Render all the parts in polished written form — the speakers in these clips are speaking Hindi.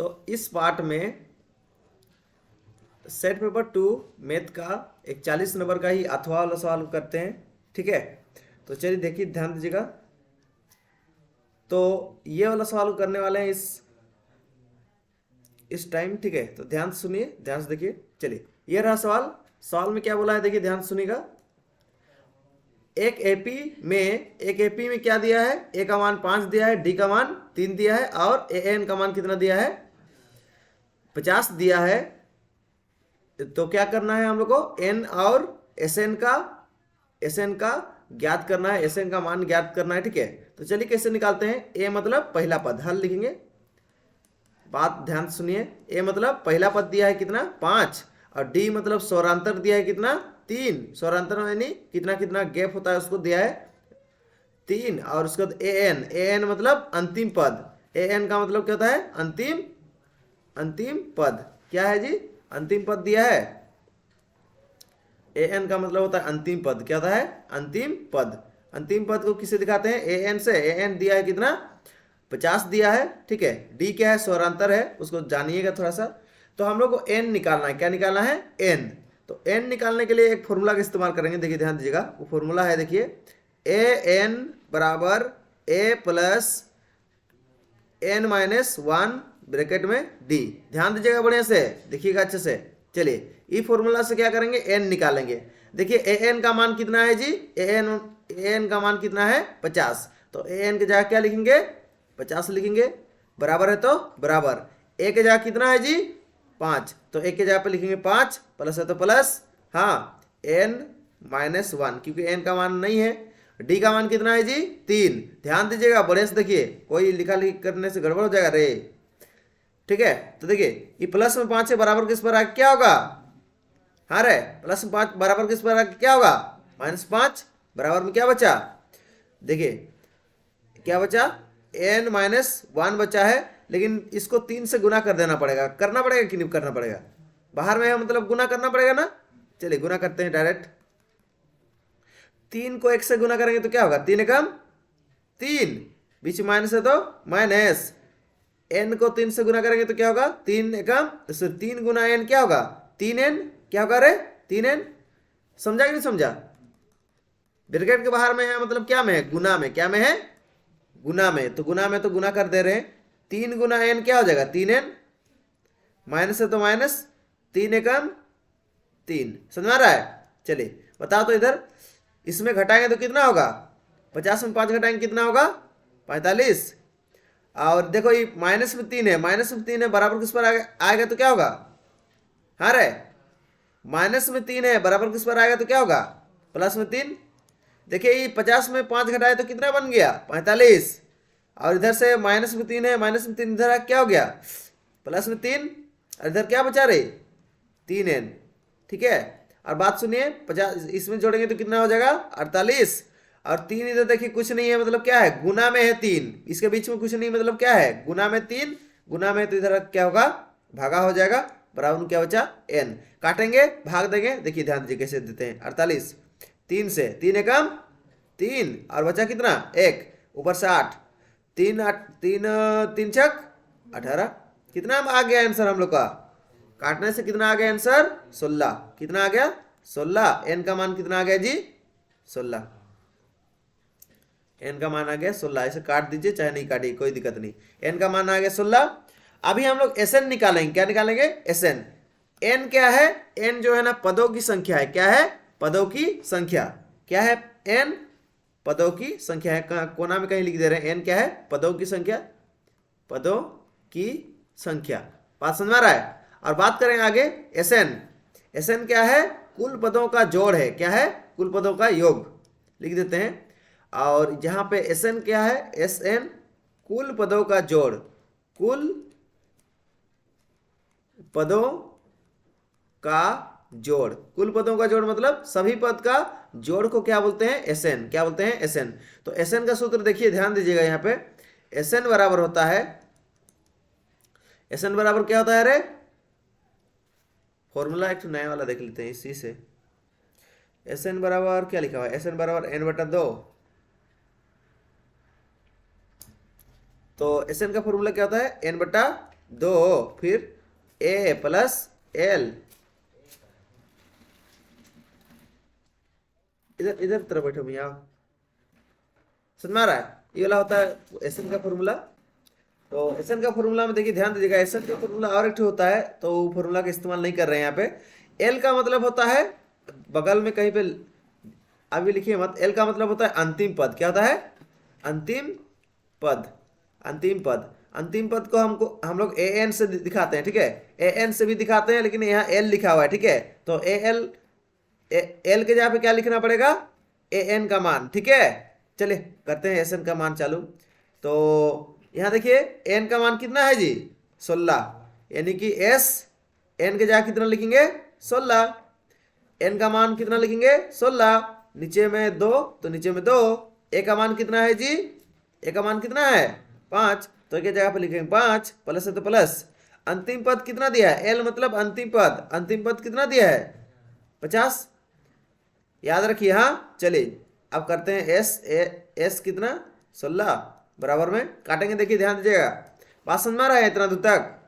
तो इस पार्ट में सेट पेपर 2 मैथ का एक 40 नंबर का ही अथवा वाला सवाल करते हैं, ठीक है। तो चलिए देखिए, ध्यान दीजिएगा। तो ये वाला सवाल करने वाले हैं इस टाइम, ठीक है। तो ध्यान से सुनिए, ध्यान से देखिए। चलिए, ये रहा सवाल। सवाल में क्या बोला है, देखिए ध्यान से सुनिएगा। एक एपी में क्या दिया है, ए का मान 5 दिया है, डी का मान 3 दिया है, और एन का मान कितना दिया है, 50 दिया है। तो क्या करना है हम लोग को, एन और एस एन का ज्ञात करना है, एस एन का मान ज्ञात करना है, ठीक है। तो चलिए कैसे निकालते हैं। ए मतलब पहला पद, हल लिखेंगे। बात ध्यान से सुनिए। ए मतलब पहला पद दिया है कितना, 5, और डी मतलब स्वरांतर दिया है कितना, 3। स्वरांतर यानी कितना कितना गैप होता है उसको दिया है 3। और उसके बाद ए एन मतलब अंतिम पद। ए एन का मतलब क्या होता है, अंतिम पद। क्या है जी, अंतिम पद दिया है। ए एन का मतलब होता है अंतिम पद। क्या होता है, अंतिम पद। अंतिम पद को किससे दिखाते हैं, ए एन से। ए एन दिया है कितना, 50 दिया है, ठीक है। डी क्या है, स्वरांतर है, उसको जानिएगा थोड़ा सा। तो हम लोग को एन निकालना है। क्या निकालना है, एन। तो एन निकालने के लिए एक फॉर्मूला का इस्तेमाल करेंगे, देखिए ध्यान दीजिएगा। वो फॉर्मूला है, देखिए, ए एन बराबर ए प्लस एन माइनस 1 ब्रैकेट में डी। ध्यान दीजिएगा बढ़िया से, देखिएगा अच्छे से। चलिए, ई फॉर्मूला से क्या करेंगे, एन निकालेंगे। देखिए ए एन का मान कितना है जी, ए एन का मान कितना है, 50। तो ए एन के जगह क्या लिखेंगे, 50 लिखेंगे। बराबर है तो बराबर, ए के जगह कितना है जी, 5। तो ए के जगह पे लिखेंगे 5, प्लस है तो प्लस, हाँ, एन माइनस 1, क्योंकि एन का मान नहीं है। डी का मान कितना है जी, 3। ध्यान दीजिएगा बढ़िया से, देखिए कोई लिखा लिखी करने से गड़बड़ हो जाएगा रे, ठीक है। तो देखिए, ये प्लस में 5 से बराबर किस पर आके क्या होगा, हाँ रे, प्लस में 5 बराबर किस पर आके क्या होगा, -5। बराबर में क्या बचा, देखिए क्या बचा, n माइनस 1 बचा है। लेकिन इसको 3 से गुना कर देना पड़ेगा, करना पड़ेगा कि नहीं करना पड़ेगा, बाहर में है मतलब गुना करना पड़ेगा ना। चलिए गुना करते हैं डायरेक्ट। 3 को 1 से गुना करेंगे तो क्या होगा, 3 एकम 3, बीच में माइनस है तो माइनस। n को 3 से गुना करेंगे तो क्या होगा, 3 एकम 3 गुना n क्या होगा, 3n। क्या होगा रे, 3n। समझा कि नहीं समझा, ब्रैकेट के बाहर में है मतलब क्या में है, गुना में। क्या में है, गुना में। तो गुना में तो गुना कर दे रहे हैं, 3 गुना n क्या हो जाएगा, 3n। माइनस है तो माइनस, 3 एकम 3। समझ में आ रहा है। चलिए बताओ तो, इधर इसमें घटाएंगे तो कितना होगा, 50 में 5 घटाएंगे कितना होगा, 45। और देखो ये माइनस में 3 है, माइनस में 3 है, बराबर किस पर आएगा तो क्या होगा, हाँ रे, माइनस में 3 है, बराबर किस पर आएगा तो क्या होगा, प्लस में 3। देखिए ये 50 में 5 घटाए तो कितना बन गया, 45। और इधर से माइनस में 3 है, माइनस में 3 इधर क्या हो गया, प्लस में 3। और इधर क्या बचा रहे, 3n, ठीक है। और बात सुनिए, 50 इसमें जोड़ेंगे तो कितना हो जाएगा, 48। और 3 इधर देखिए कुछ नहीं है, मतलब क्या है, गुना में है 3, इसके बीच में कुछ नहीं, मतलब क्या है, गुना में 3, गुना में तो इधर क्या होगा, भागा हो जाएगा। बराबर क्या बचा, n। काटेंगे, भाग देंगे, देखिए ध्यान दीजिए कैसे देते हैं, 48 3 से, 3 एकम 3, और बचा कितना, 1, ऊपर से 8, 3 छक 18। कितना आ गया आंसर हम लोग का, काटने से कितना आ गया आंसर, 16। कितना आ गया, 16। एन का मान कितना आ गया जी, 16। एन का मान आ गया 16। ऐसे काट दीजिए चाहे नहीं काटिए, कोई दिक्कत नहीं। एन का मान आ गया 16। अभी हम लोग एस एन निकालेंगे। क्या निकालेंगे, एस एन। एन क्या है, एन जो है ना पदों की संख्या है। क्या है, पदों की संख्या। क्या है, एन पदों की संख्या है। कोना में कहीं लिख दे रहे हैं, एन क्या है, पदों की संख्या, पदों की संख्या। बात समझ में आ रहा है। और बात करें आगे एस एन। एस एन क्या है, कुल पदों का जोड़ है। क्या है, कुल पदों का योग, लिख देते हैं। और जहां पे एस एन क्या है, एस एन कुल पदों का जोड़, कुल पदों का जोड़। कुल पदों का जोड़ मतलब सभी पद का जोड़ को क्या बोलते हैं, एस एन। क्या बोलते हैं, एस एन। तो एस एन का सूत्र देखिए, ध्यान दीजिएगा यहाँ पे। एस एन बराबर होता है, एस एन बराबर क्या होता है, अरे फॉर्मूला एक नया वाला देख लेते हैं इसी से। एस एन बराबर क्या लिखा हुआ है, एस एन बराबर n/2। तो एस एन का फॉर्मूला क्या होता है, n/2। 2, फिर A प्लस L, इधर इधर तरफ बैठो भैया, समझ में आ रहा है? ये वाला होता है एसएन का फॉर्मूला। तो एसएन का फॉर्मूला में देखिए ध्यान दीजिएगा, एसएन का फॉर्मूला और एक होता है, तो वो फॉर्मूला का इस्तेमाल नहीं कर रहे हैं यहाँ पे। एल का मतलब होता है, बगल में कहीं पे अभी लिखिए मत, एल का मतलब होता है अंतिम पद। क्या होता है? अंतिम पद। अंतिम पद, अंतिम पद को हम लोग ए एन से दिखाते हैं, ठीक है? ए एन से भी दिखाते हैं, लेकिन यहाँ एल लिखा हुआ है, ठीक है? तो ए एल, एल के जगह पे क्या लिखना पड़ेगा? ए एन का मान, ठीक है? चलिए करते हैं एस एन का मान चालू। तो यहाँ देखिए एन का मान कितना है जी? 16, यानी कि एस एन के जगह कितना लिखेंगे? 16। एन का मान कितना लिखेंगे? 16। नीचे में 2, तो नीचे में 2। ए का मान कितना है जी? ए का मान कितना है? 5, तो एक जगह पे लिखेंगे 5, प्लस है तो प्लस। अंतिम पद कितना दिया है? एल मतलब अंतिम पद। अंतिम पद कितना दिया है? 50। याद रखिए। हाँ चलिए अब करते हैं एस। एस कितना? 16 बराबर में काटेंगे। देखिए ध्यान दीजिएगा, बात समझ में आ रहा है? इतना दूर तक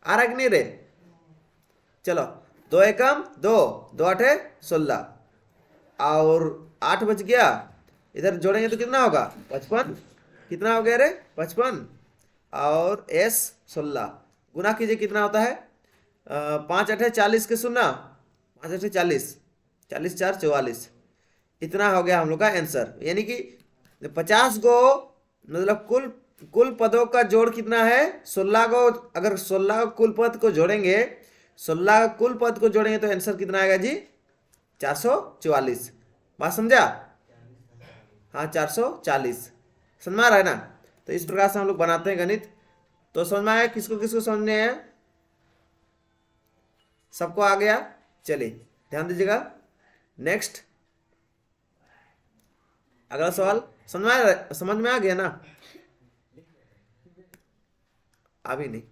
आ रहा है कि नहीं रे? चलो, 2 एकम 2, 2 आठे 16, और 8 बच गया। इधर जोड़ेंगे तो कितना होगा? 55। कितना हो गया रे? 55। और एस 16 गुना कीजिए, कितना होता है? 5 अठे 40 के सुनना, 5 अठे 40, 40 4 44। इतना हो गया हम लोग का आंसर। यानी कि 50 को मतलब कुल पदों का जोड़ कितना है? 16 को, अगर 16 कुल पद को जोड़ेंगे, 16 कुल पद को जोड़ेंगे तो आंसर कितना आएगा जी? 444। बात समझा? हाँ 440। समझ में आ रहा है ना? तो इस प्रकार से हम लोग बनाते हैं गणित। तो समझ में आया? किसको किसको समझने हैं? सबको आ गया? चलिए ध्यान दीजिएगा। नेक्स्ट अगला सवाल समझ में आ गया ना? अभी नहीं,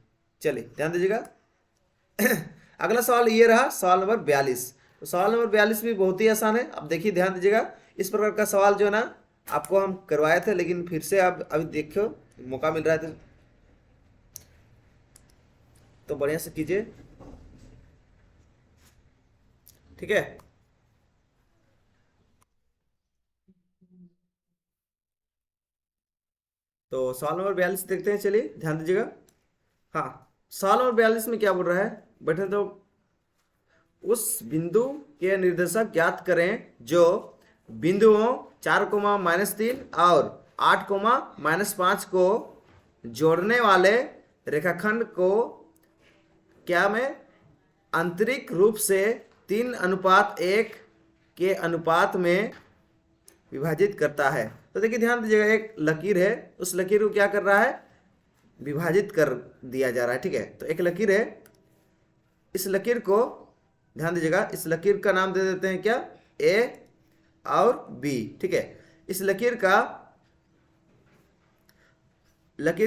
चलिए ध्यान दीजिएगा। अगला सवाल ये रहा, सवाल नंबर 42। तो सवाल नंबर 42 भी बहुत ही आसान है। अब देखिए ध्यान दीजिएगा, इस प्रकार का सवाल जो है ना आपको हम करवाए थे, लेकिन फिर से अब अभी देखो मौका मिल रहा है तो बढ़िया से कीजिए, ठीक है? तो सवाल नंबर 42 देखते हैं, चलिए ध्यान दीजिएगा। हाँ, सवाल नंबर 42 में क्या बोल रहा है? बैठे तो उस बिंदु के निर्देशक ज्ञात करें जो बिंदुओं 4,-3 और 8,-5 को जोड़ने वाले रेखाखंड को क्या में आंतरिक रूप से 3:1 के अनुपात में विभाजित करता है। तो देखिए ध्यान दीजिएगा, एक लकीर है, उस लकीर को क्या कर रहा है? विभाजित कर दिया जा रहा है, ठीक है? तो एक लकीर है, इस लकीर को ध्यान दीजिएगा, इस लकीर का नाम दे देते हैं क्या? ए और बी, ठीक है? इस लकीर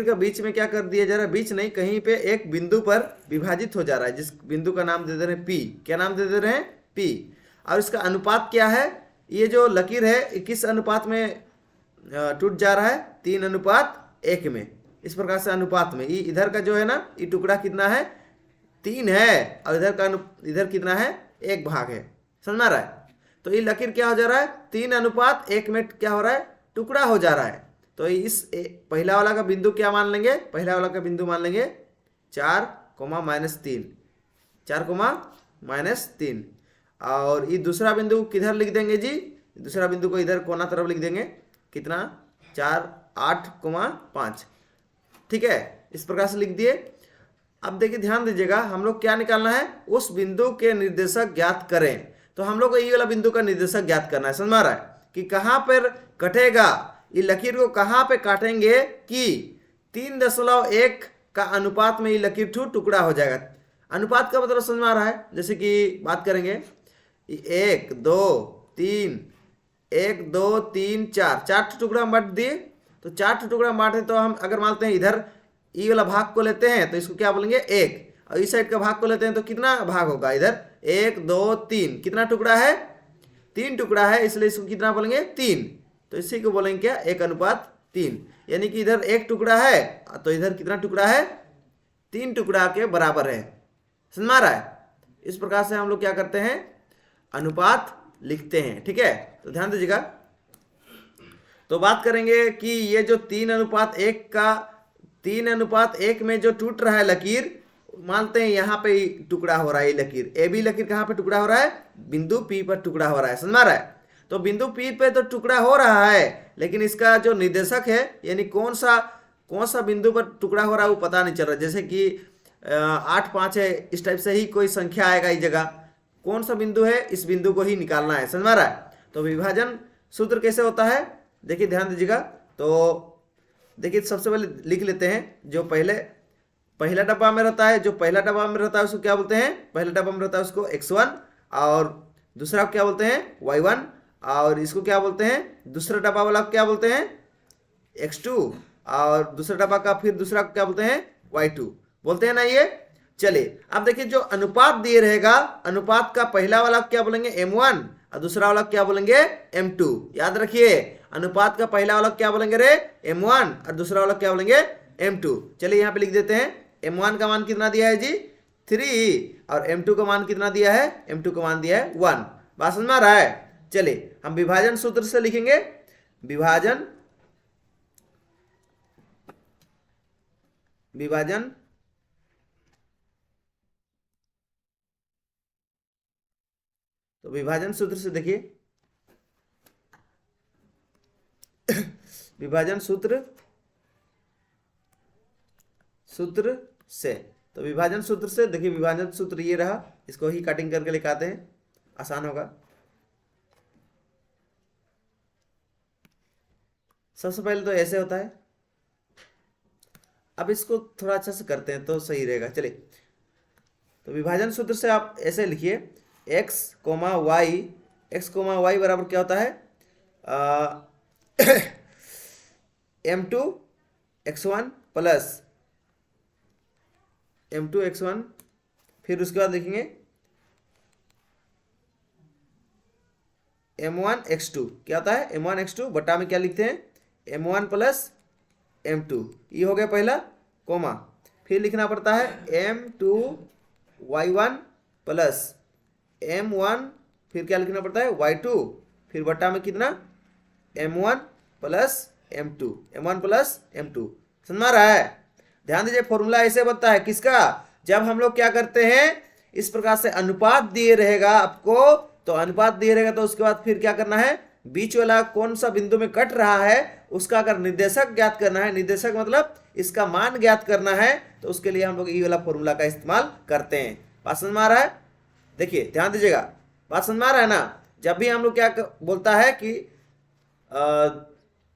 का बीच में क्या कर दिया जा रहा है? बीच नहीं, कहीं पे एक बिंदु पर विभाजित हो जा रहा है, जिस बिंदु का नाम दे दे रहे हैं पी। क्या नाम दे दे रहे हैं? पी। और इसका अनुपात क्या है? ये जो लकीर है किस अनुपात में टूट जा रहा है? 3:1 में। इस प्रकार से अनुपात में इधर का जो है ना, ये टुकड़ा कितना है? 3 है, और इधर कितना है? 1 भाग है। समझ में आ रहा है? तो ये लकीर क्या हो जा रहा है? 3:1 में क्या हो रहा है? टुकड़ा हो जा रहा है। तो इस पहला वाला का बिंदु क्या मान लेंगे? पहला वाला का बिंदु मान लेंगे 4,-3, 4,-3। और ये दूसरा बिंदु किधर लिख देंगे जी? दूसरा बिंदु को इधर कोना तरफ लिख देंगे। कितना? 4, 8,5, ठीक है? इस प्रकार से लिख दिए। अब देखिए ध्यान दीजिएगा, हम लोग क्या निकालना है? उस बिंदु के निर्देशक ज्ञात करें। तो हम लोग को ये वाला बिंदु का निर्देशक ज्ञात करना है। समझ में आ रहा है कि कहाँ पर कटेगा? ये लकीर को कहाँ पे काटेंगे कि 3:1 का अनुपात में ये लकीर टुकड़ा हो जाएगा। अनुपात का मतलब समझ में आ रहा है? जैसे कि बात करेंगे 1 2 3, 1 2 3 4, 4 टुकड़ा हम बांट दिए। तो 4 टुकड़ा बांटे तो हम अगर मानते हैं इधर ई वाला भाग को लेते हैं तो इसको क्या बोलेंगे? 1। और इस साइड का भाग को लेते हैं तो कितना भाग होगा? इधर 1 2 3, कितना टुकड़ा है? 3 टुकड़ा है, इसलिए इसको कितना बोलेंगे? 3। तो इसी को बोलेंगे क्या? 1:3। यानी कि इधर 1 टुकड़ा है तो इधर कितना टुकड़ा है? 3 टुकड़ा के बराबर है। समझ में आ रहा है? इस प्रकार से हम लोग क्या करते हैं, अनुपात लिखते हैं। ठीक है, तो ध्यान दीजिएगा। तो बात करेंगे कि ये जो 3:1 में जो टूट रहा है लकीर, मानते हैं यहाँ पे टुकड़ा हो रहा है, ये लकीर ए बी लकीर कहाँ पे टुकड़ा हो रहा है, बिंदु पी पर टुकड़ा हो रहा है। समझ में आ रहा है? तो बिंदु पी पे तो टुकड़ा हो रहा है, लेकिन इसका जो निर्देशक है, यानी कौन सा बिंदु पर टुकड़ा हो रहा है वो पता नहीं चल रहा। जैसे कि 8 5 है, इस टाइप से ही कोई संख्या आएगा इस जगह, कौन सा बिंदु है, इस बिंदु को ही निकालना है। समझ में आ रहा है? तो विभाजन सूत्र कैसे होता है, देखिए ध्यान दीजिएगा। तो देखिए सबसे पहले लिख लेते हैं, जो पहला डब्बा में रहता है, जो पहला डब्बा में रहता है उसको क्या बोलते हैं, पहला डब्बा में रहता है उसको x1, और दूसरा को क्या बोलते हैं, y1, और इसको क्या बोलते हैं, दूसरा डब्बा वाला को क्या बोलते हैं, x2, और दूसरा डब्बा का फिर दूसरा को क्या बोलते हैं, y2 बोलते हैं ना ये। चलिए अब देखिए, जो अनुपात दिए रहेगा, अनुपात का पहला वाला क्या बोलेंगे, m1, और दूसरा वाला क्या बोलेंगे, m2। याद रखिए, अनुपात का पहला वाला क्या बोलेंगे रे, m1, और दूसरा वाला क्या बोलेंगे, m2। चलिए यहाँ पे लिख देते हैं, m1 का मान कितना दिया है जी, 3, और m2 का मान कितना दिया है, m2 का मान दिया है 1। बात समझ में आ रहा है? चलिए हम विभाजन सूत्र से लिखेंगे, विभाजन तो विभाजन सूत्र से देखिए, विभाजन सूत्र से, तो विभाजन सूत्र से देखिए, विभाजन सूत्र ये रहा, इसको ही कटिंग करके लिखाते हैं, आसान होगा। सबसे पहले तो ऐसे होता है, अब इसको थोड़ा अच्छा से करते हैं तो सही रहेगा। चलिए, तो विभाजन सूत्र से आप ऐसे लिखिए, x, y बराबर क्या होता है, m2 x1 plus m2 x1, फिर उसके बाद लिखेंगे m1 x2, क्या होता है, m1 x2 बटा में क्या लिखते हैं, m1 प्लस m2, ये हो गया पहला, कोमा, फिर लिखना पड़ता है m2 y1 प्लस m1, फिर क्या लिखना पड़ता है, y2, फिर बटा में कितना, m1 प्लस m2। समझ में आ रहा है? ध्यान दीजिए, फॉर्मूला ऐसे बनता है किसका, जब हम लोग क्या करते हैं, इस प्रकार से अनुपात दिए रहेगा आपको, तो अनुपात दिए रहेगा तो उसके बाद फिर क्या करना है, बीच वाला कौन सा बिंदु में कट रहा है उसका अगर निर्देशक ज्ञात करना है, निर्देशक मतलब इसका मान ज्ञात करना है, तो उसके लिए हम लोग ये वाला फॉर्मूला का इस्तेमाल करते हैं। बात समझ में आ रहा है? देखिए ध्यान दीजिएगा, बात समझ में आ रहा है ना? जब भी हम लोग क्या बोलता है कि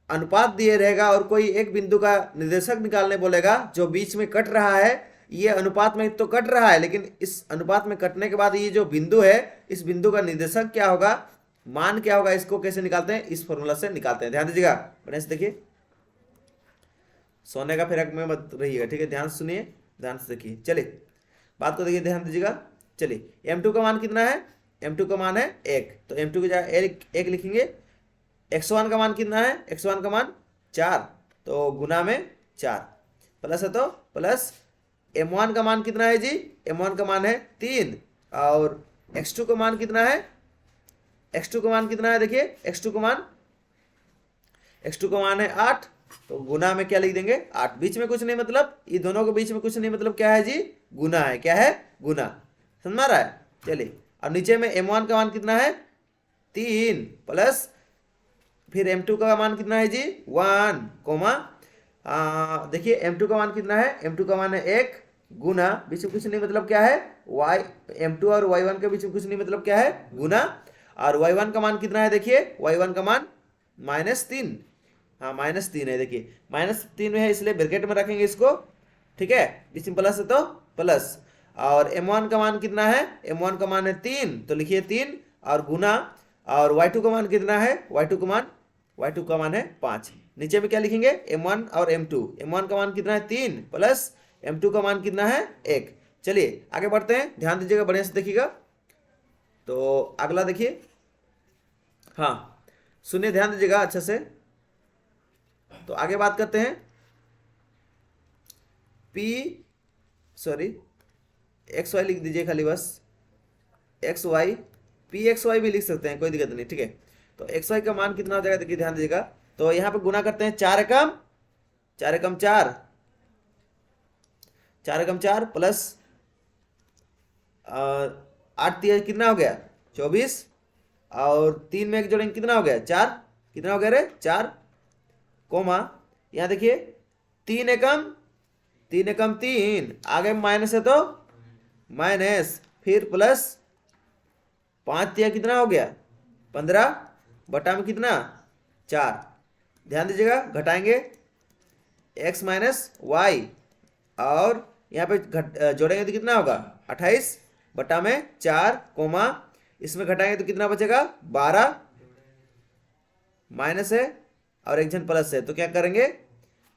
अनुपात दिए रहेगा और कोई एक बिंदु का निर्देशक निकालने बोलेगा जो बीच में कट रहा है, ये अनुपात में तो कट रहा है, लेकिन इस अनुपात में कटने के बाद ये जो बिंदु है, इस बिंदु का निर्देशक क्या होगा, मान क्या होगा, इसको कैसे निकालते हैं, इस फॉर्मूला से निकालते हैं। ध्यान दीजिएगा, बढ़िया से देखिए, सोने का फिर में मत रहिएगा, ठीक है, ध्यान से सुनिए, ध्यान से देखिए। चलिए बात को देखिए, ध्यान दीजिएगा। चलिए m2 का मान कितना है, m2 का मान है 1, तो m2 की जगह 1 लिखेंगे। x1 का मान कितना है, x1 का मान 4, तो गुना में 4, प्लस है तो प्लस m1 का मान कितना है जी, m1 का मान है 3, और x2 का मान कितना है, x2 का मान कितना है, देखिए x2 का मान है 8, तो गुना में क्या लिख देंगे, 8, बीच में कुछ नहीं, मतलब ये दोनों के बीच में कुछ नहीं, मतलब क्या है जी, गुना है, क्या है, गुना। समझ में आ रहा है? चलिए, और नीचे में m1 का मान कितना है, 3, प्लस फिर m2 का मान कितना है जी, 1, कोमा, देखिए m2 का मान कितना है, m2 का मान है 1, गुना, बीच में कुछ नहीं, मतलब क्या है, m2 और y1 के बीच में कुछ नहीं, मतलब क्या है, गुना, और y1 का मान कितना है, देखिए y1 का मान -3, हाँ -3 है, देखिए -3 में है, इसलिए ब्रैकेट में रखेंगे इसको, ठीक है, बीच में प्लस है तो प्लस, और m1 का मान कितना है, m1 का मान है 3, तो लिखिए 3, और गुना, और y2 का मान कितना है, y2 का मान है 5, नीचे में क्या लिखेंगे, m1 और m1 का मान कितना है 3, प्लस m2 का मान कितना है 1। चलिए आगे बढ़ते हैं, ध्यान दीजिएगा, बढ़िया से देखिएगा। तो अगला देखिए, हाँ सुनिए, ध्यान दीजिएगा अच्छे से। तो आगे बात करते हैं, P सॉरी एक्स वाई लिख दीजिए खाली बस, X Y, P X Y भी लिख सकते हैं, कोई दिक्कत नहीं, ठीक है। तो एक्स वाई का मान कितना हो जाएगा, देखिए ध्यान दीजिएगा। तो यहाँ पे गुना करते हैं, 4 एकम 4 एकम 4, 4 एकम 4 प्लस 8 तिया कितना हो गया 24, और 3 में एक जोड़ेंगे कितना हो गया 4, कितना हो गया रे 4, कोमा यहाँ देखिए 3 एकम 3 आगे माइनस है तो माइनस, फिर प्लस 5 तिया कितना हो गया 15, बटा में कितना 4, ध्यान दीजिएगा घटाएंगे x माइनस वाई, और यहाँ पे जोड़ेंगे तो कितना होगा 28 बटा में 4, कोमा इसमें घटाएंगे तो कितना बचेगा 12, माइनस है और एक जन प्लस है, तो क्या करेंगे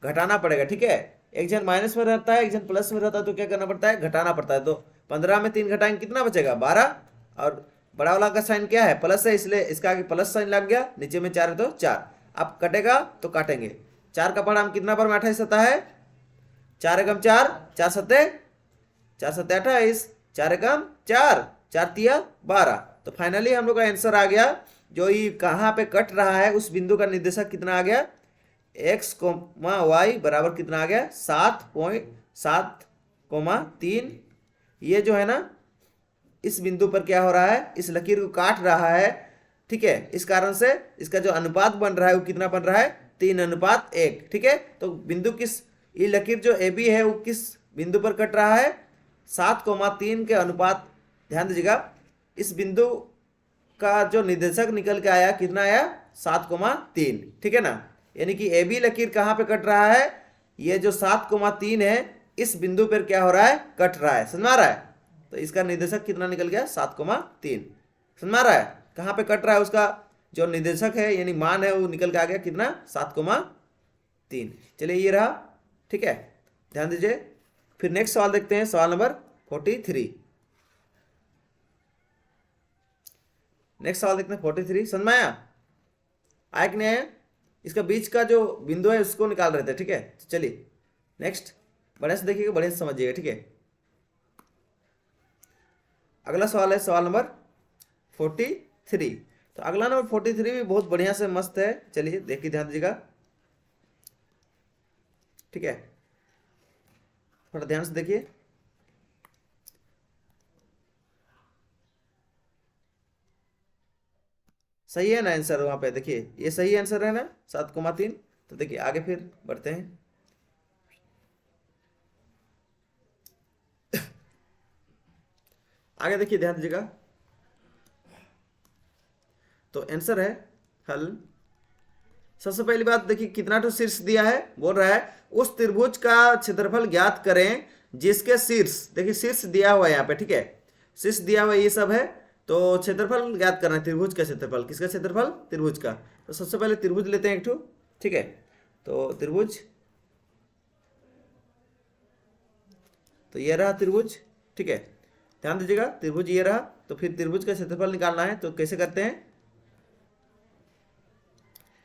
घटाना पड़ेगा, ठीक है। एक जन माइनस में रहता है, एक जन प्लस में रहता है, तो क्या करना पड़ता है घटाना पड़ता है। तो 15 में 3 घटाएंगे कितना बचेगा 12, और बड़ा वाला का साइन क्या है प्लस है, इसलिए इसका आगे प्लस साइन लग गया, नीचे में 4 है तो 4, अब कटेगा तो काटेंगे, 4 का पढ़ा हम कितना पर में 28 आता है, 4 एकम 4, 4 सत्ते 28, 4 एकम 4, 4 तिया 12। तो फाइनली हम लोग का आंसर आ गया, जो ये कहाँ पे कट रहा है उस बिंदु का निर्देशक कितना आ गया, x, y बराबर कितना आ गया 7.7, ये जो है ना इस बिंदु पर क्या हो रहा है, इस लकीर को काट रहा है, ठीक है। इस कारण से इसका जो अनुपात बन रहा है वो कितना बन रहा है 3:1, ठीक है। तो बिंदु किस, ये लकीर जो ए बी है वो किस बिंदु पर कट रहा है 7,3 के अनुपात, ध्यान दीजिएगा इस बिंदु का जो निर्देशक निकल के आया कितना आया 7,3, ठीक है ना। यानी कि ए बी लकीर कहाँ पे कट रहा है, ये जो 7,3 है इस बिंदु पर क्या हो रहा है कट रहा है, समझ में आ रहा है। तो इसका निर्देशक कितना निकल गया 7,3, समझ में आ रहा है, कहाँ पे कट रहा है उसका जो निर्देशक है यानी मान है वो निकल के आ गया कितना 7,3। चलिए ये रहा, ठीक है, ध्यान दीजिए। फिर नेक्स्ट सवाल देखते हैं, सवाल नंबर 43। नेक्स्ट सवाल देखते हैं 43, समझ में आया कि नहीं आया, इसका बीच का जो बिंदु है उसको निकाल रहे थे, ठीक है। तो चलिए नेक्स्ट बढ़िया से देखिएगा, बढ़िया से समझिएगा, ठीक है। अगला सवाल है सवाल नंबर 43। तो अगला नंबर 43 भी बहुत बढ़िया से मस्त है, चलिए देखिए ध्यान दीजिएगा, ठीक है, थोड़ा ध्यान से देखिए। सही है ना आंसर, वहां पे देखिए ये सही आंसर है ना 7,3। तो देखिए आगे फिर बढ़ते हैं, आगे देखिए ध्यान दीजिएगा। तो आंसर है हल, सबसे पहली बात देखिए कितना तो शीर्ष दिया है, बोल रहा है उस त्रिभुज का क्षेत्रफल ज्ञात करें जिसके शीर्ष, देखिए शीर्ष दिया हुआ है यहाँ पे, ठीक है, शीर्ष दिया हुआ ये सब है। तो क्षेत्रफल ज्ञात करना है, त्रिभुज का क्षेत्रफल, किसका क्षेत्रफल त्रिभुज का। तो सबसे पहले त्रिभुज लेते हैं एक ठो, ठीक है। तो त्रिभुज, तो ये रहा त्रिभुज, ठीक है, ध्यान दीजिएगा त्रिभुज ये रहा। तो फिर त्रिभुज का क्षेत्रफल निकालना है, तो कैसे करते हैं,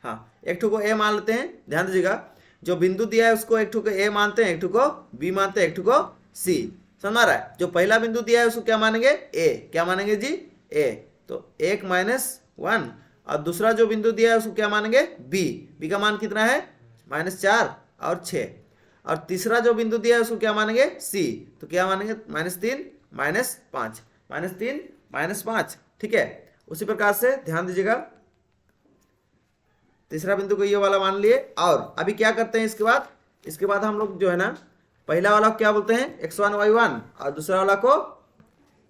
हाँ एक ठो को ए मान लेते हैं, ध्यान दीजिएगा जो बिंदु दिया है उसको एक ठो को ए मानते हैं, एक ठो को बी मानते हैं, एक ठो को सी, समझ रहा है। जो पहला बिंदु दिया है उसको क्या मानेंगे ए, क्या मानेंगे जी ए, तो 1-1, और दूसरा जो बिंदु दिया है उसको क्या मानेंगे बी, बी का मान कितना है -4 और 6, और तीसरा जो बिंदु दिया है उसको क्या मानेंगे सी, तो क्या मानेंगे -3 -5, -3 -5, ठीक है। उसी प्रकार से ध्यान दीजिएगा तीसरा बिंदु को ये वाला मान लिए, और अभी क्या करते हैं इसके बाद हम लोग जो है ना पहला वाला को क्या बोलते हैं x1 y1 और दूसरा वाला को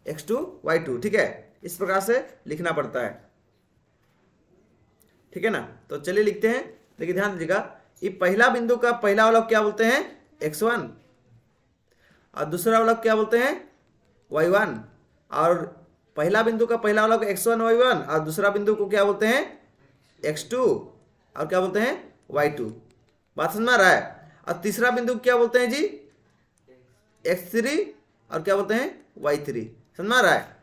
x2 y2, ठीक है, इस प्रकार से लिखना पड़ता है, ठीक है ना। तो चलिए लिखते हैं, देखिए ध्यान दीजिएगा ये पहला बिंदु का पहला वाला को क्या बोलते हैं x1 और दूसरा वाला को क्या बोलते हैं y1, और पहला बिंदु का पहला वाला को x1 y1 और दूसरा बिंदु को क्या बोलते हैं x2 और क्या बोलते हैं y2, बात समझ में आ रहा है। और तीसरा बिंदु क्या बोलते हैं जी x3 और क्या बोलते हैं y3, समझ में आ रहा है,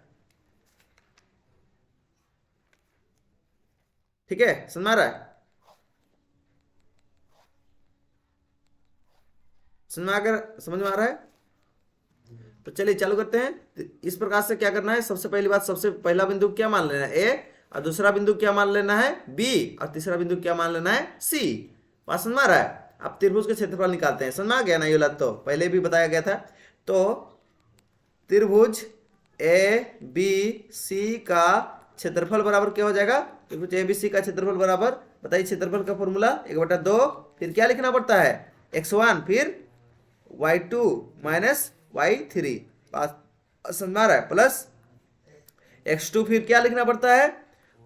ठीक है, समझ में आ रहा है, समझ में आ रहा है। तो चलिए चालू करते हैं। तो इस प्रकार से क्या करना है, सबसे पहली बात, सबसे पहला बिंदु क्या मान लेना है, ए, और दूसरा बिंदु क्या मान लेना है, बी, और तीसरा बिंदु क्या मान लेना है, सी। बात समझ में आ रहा है? अब त्रिभुज के क्षेत्रफल निकालते हैं। समझ में आ गया ना? ये वाला तो पहले भी बताया गया था। तो त्रिभुज ए बी सी का क्षेत्रफल बराबर क्या हो जाएगा, त्रिभुज ए बी सी का क्षेत्रफल बराबर, बताइए क्षेत्रफल का फॉर्मूला 1/2, फिर क्या लिखना पड़ता है, x1, फिर y2 माइनस y3, समझ में आ रहा है, प्लस x2, फिर क्या लिखना पड़ता है,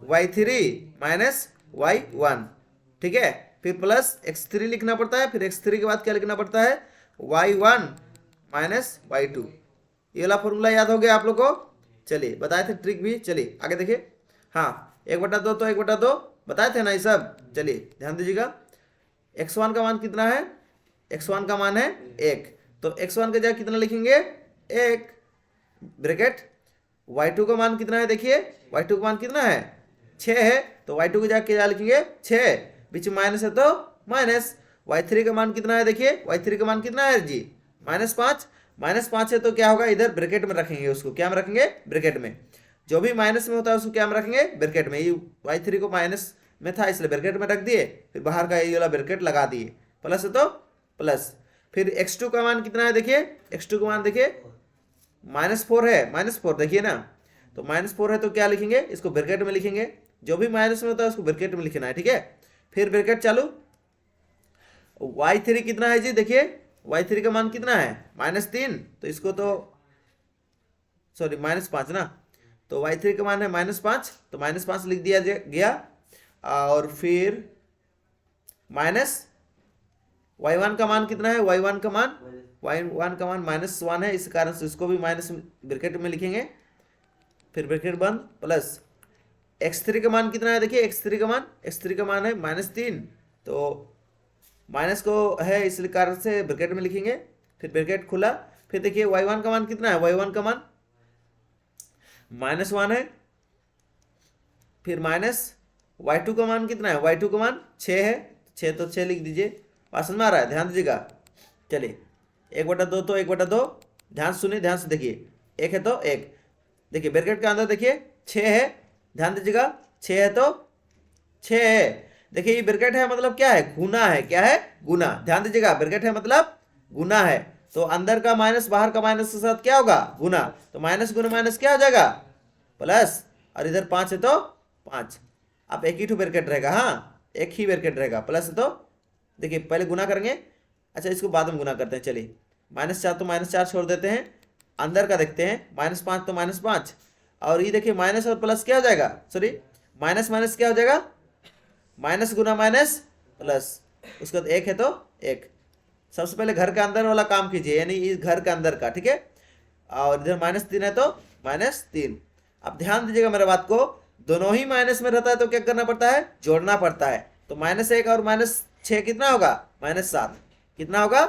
y3 माइनस y1, ठीक है, फिर प्लस x3 लिखना पड़ता है, फिर x3 के बाद क्या लिखना पड़ता है, y1 माइनस y2। ये वाला फॉर्मूला याद हो गया आप लोग को? चलिए बताए थे ट्रिक भी, चलिए आगे देखिए। हाँ 1/2 तो 1/2 बताए थे ना ये सब। चलिए ध्यान दीजिएगा, x1 का मान कितना है, x1 का मान है 1, तो x1 का जगह कितना लिखेंगे, 1, ब्रैकेट। y2 का मान कितना है, देखिए y2 का मान कितना है, 6 है, तो y2 की जगह क्या लिखेंगे, 6, बीच में माइनस है तो माइनस। y3 का मान कितना है, देखिए y3 का मान कितना है जी, -5, -5 है तो क्या होगा, इधर ब्रैकेट में रखेंगे उसको, क्या में रखेंगे, ब्रैकेट में। जो भी माइनस में होता है उसको क्या में रखेंगे, ब्रैकेट में। ये y3 को माइनस में था इसलिए ब्रैकेट में रख दिए, फिर बाहर का ये वाला ब्रैकेट लगा दिए, प्लस है तो प्लस। फिर x2 का मान कितना है, देखिए x2 का मान देखिए -4 है, -4 देखिए ना, तो -4 है तो क्या लिखेंगे, इसको ब्रैकेट में लिखेंगे, जो भी माइनस में होता है उसको ब्रैकेट में लिखना है, ठीक है। फिर ब्रैकेट चालू, y3 कितना है जी, देखिए y3 का मान कितना है, -3, तो इसको तो सॉरी -5 ना, तो y3 का मान है -5, तो -5 लिख दिया गया, और फिर माइनस y1 का मान कितना है, y1 का मान -1 है, इस कारण से इसको भी माइनस ब्रैकेट में लिखेंगे, फिर ब्रैकेट बंद, प्लस x3 का मान कितना है, देखिए x3 का मान है -3, तो माइनस को है इसलिए कारण से ब्रैकेट में लिखेंगे, फिर ब्रैकेट खुला, फिर देखिए y1 का मान कितना है, y1 का मान -1 है, फिर माइनस y2 का मान कितना है, y2 का मान 6 है, 6 तो 6 लिख दीजिए। बात समझ में आ रहा है, ध्यान दीजिएगा। चलिए 1/2 तो 1/2, ध्यान सुनिए, ध्यान से देखिए, 1 है तो 1, देखिए ब्रैकेट के अंदर देखिए 6 है, ध्यान दीजिएगा, 6 है तो 6 है, देखिए ये ब्रैकेट है मतलब क्या है, गुना है, क्या है, गुना, ध्यान दीजिएगा, ब्रैकेट है मतलब गुना है, तो अंदर का माइनस बाहर का माइनस के साथ क्या होगा, गुना, तो माइनस गुना माइनस क्या हो जाएगा, प्लस, और इधर 5 है तो 5, अब एक ही ठो ब्रैकेट रहेगा, हाँ एक ही ब्रैकेट रहेगा, प्लस है तो देखिए पहले गुना करेंगे, अच्छा इसको बाद में गुना करते हैं, चलिए -4 तो -4 छोड़ देते हैं, अंदर का देखते हैं, -5 तो -5, और ये देखिए माइनस और प्लस क्या हो जाएगा, सॉरी माइनस माइनस क्या हो जाएगा, माइनस गुना माइनस प्लस, उसके बाद 1 है तो 1। सबसे पहले घर के अंदर वाला काम कीजिए, यानी इस घर के अंदर का, ठीक है, और इधर -3 है तो -3। अब ध्यान दीजिएगा मेरा बात को, दोनों ही माइनस में रहता है तो क्या करना पड़ता है, जोड़ना पड़ता है, तो -1 और -6 कितना होगा, -7, कितना होगा,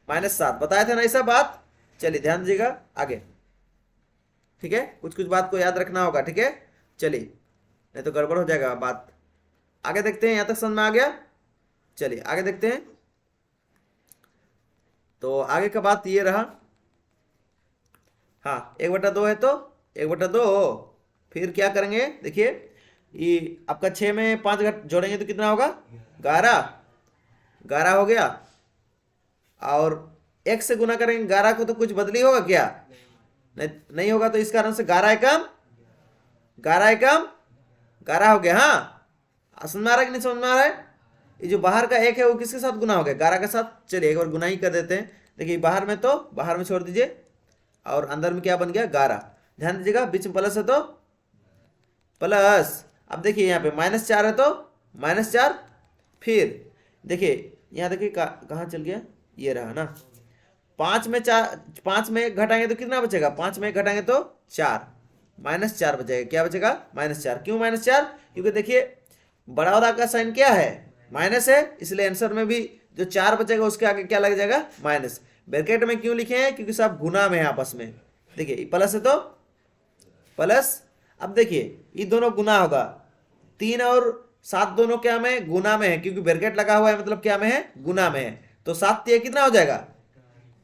-7, बताया था ना ऐसा बात। चलिए ध्यान दीजिएगा आगे, ठीक है, कुछ कुछ बात को याद रखना होगा, ठीक है, चलिए नहीं तो गड़बड़ हो जाएगा बात। आगे देखते हैं, यहां तक समझ में आ गया, चलिए आगे देखते हैं। तो आगे का बात ये रहा, हाँ 1/2 है तो 1/2, फिर क्या करेंगे, देखिए ये आपका 6 में 5 घट जोड़ेंगे तो कितना होगा, 11 हो गया, और 1 से गुना करेंगे 11 को तो कुछ बदली होगा क्या, नहीं होगा, तो इस कारण से 11 एकम 11 हो गया। हाँ समझ में आ रहा है कि नहीं समझ में आ रहा है, ये जो बाहर का 1 है वो किसके साथ गुना हो गया, 11 के साथ। चलिए एक बार गुना ही कर देते हैं, देखिए बाहर में तो बाहर में छोड़ दीजिए, और अंदर में क्या बन गया, 11, ध्यान दीजिएगा, बीच में प्लस है तो प्लस। अब देखिए यहाँ पे -4 है तो -4, फिर देखिए यहाँ देखिए कहाँ चल गया, ये रहा ना, 5 में 1 घटाएंगे तो कितना बचेगा, 5 में 1 घटाएंगे तो 4, -4 बचेगा, क्या बचेगा, -4। क्यों -4, क्योंकि देखिए बड़ा वाला का साइन क्या है, माइनस है, इसलिए आंसर में भी जो 4 बचेगा उसके आगे क्या लग जाएगा, माइनस। ब्रैकेट में क्यों लिखे हैं, क्योंकि सब गुना में है आपस में, देखिए प्लस है तो प्लस। अब देखिए ये दोनों गुना होगा, 3 और 7 दोनों क्या में, गुना में है, क्योंकि ब्रैकेट लगा हुआ है मतलब क्या में है, गुना में है, तो 7 कितना हो जाएगा,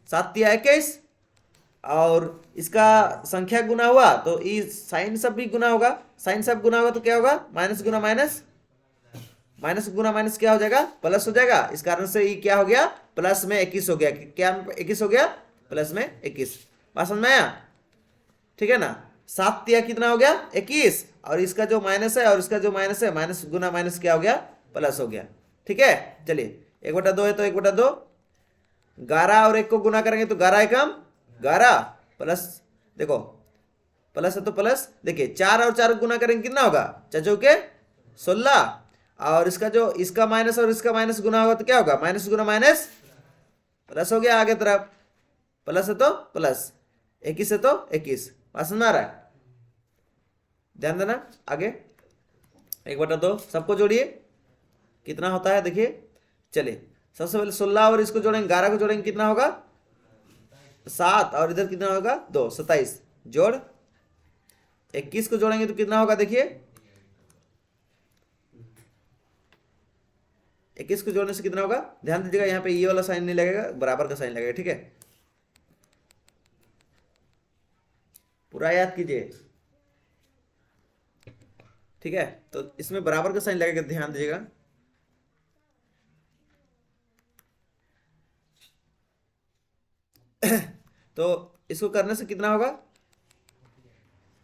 7 × 21, और इसका संख्या गुना हुआ तो ई साइन सब भी गुना होगा, साइन सब गुना होगा तो क्या होगा, माइनस गुना माइनस, माइनस गुना माइनस क्या हो जाएगा, प्लस हो जाएगा। इस कारण से ई क्या हो गया, प्लस में 21 हो गया। क्या 21 हो गया, प्लस में 21। बात समझ में आया, ठीक है ना। 7 तिया कितना हो गया, 21, और इसका जो माइनस है और इसका जो माइनस है, माइनस गुना माइनस क्या हो गया, प्लस हो गया। ठीक है, चलिए 1/2 है तो 1/2, 11 और 1 को गुना करेंगे तो 11 एकम 11 प्लस, देखो प्लस है तो प्लस, देखिए 4 और 4 गुना करेंगे कितना होगा, चचो के 16, और इसका जो इसका माइनस और इसका माइनस गुना होगा तो क्या होगा, माइनस गुना माइनस प्लस हो गया। आगे तरफ प्लस है तो प्लस, 21 है तो 21। समझ में आ रहा है, ध्यान देना। आगे 1/2 सबको जोड़िए, कितना होता है देखिए। चलिए सबसे पहले 16 और इसको जोड़ेंगे, 11 को जोड़ेंगे कितना होगा 7, और इधर कितना होगा 2, 27 जोड़ 21 को जोड़ेंगे तो कितना होगा, देखिए 21 को जोड़ने से कितना होगा, ध्यान दीजिएगा यहाँ पे ये वाला साइन नहीं लगेगा, बराबर का साइन लगेगा। ठीक है, पूरा याद कीजिए। ठीक है, तो इसमें बराबर का साइन लगेगा, ध्यान दीजिएगा। तो इसको करने से कितना होगा,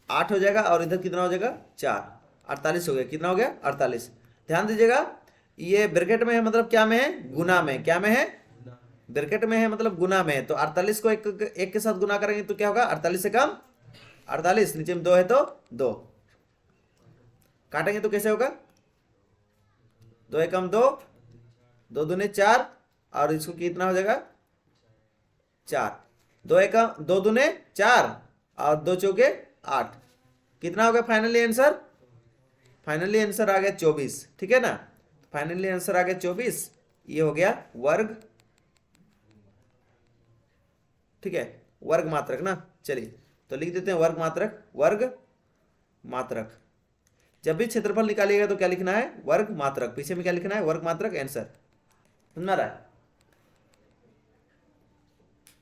8 हो जाएगा, और इधर कितना हो जाएगा 4, 48 हो गया। कितना हो गया 48। ध्यान दीजिएगा, ये ब्रैकेट में है मतलब क्या में है, गुना में। क्या में है, ब्रैकेट में है मतलब गुना में है। तो 48 को एक के साथ गुना करेंगे तो क्या होगा, 48 से कम 48, नीचे में 2 है तो 2, काटेंगे तो कैसे होगा, 2 एकम 2, 2 दूने 4, और इसको कितना हो जाएगा 4, 2 एकम 2 दूने 4, और 2 चौके 8, कितना हो गया फाइनली आंसर, फाइनली आंसर आ गया 24। ठीक है ना, फाइनली आंसर आ गया 24, ये हो गया वर्ग। ठीक है, वर्ग मात्रक ना। चलिए तो लिख देते हैं वर्ग मात्रक, वर्ग मात्रक। जब भी क्षेत्रफल निकालिएगा तो क्या लिखना है, वर्ग मात्रक, पीछे में क्या लिखना है, वर्ग मात्रक आंसर। समझ रहा है,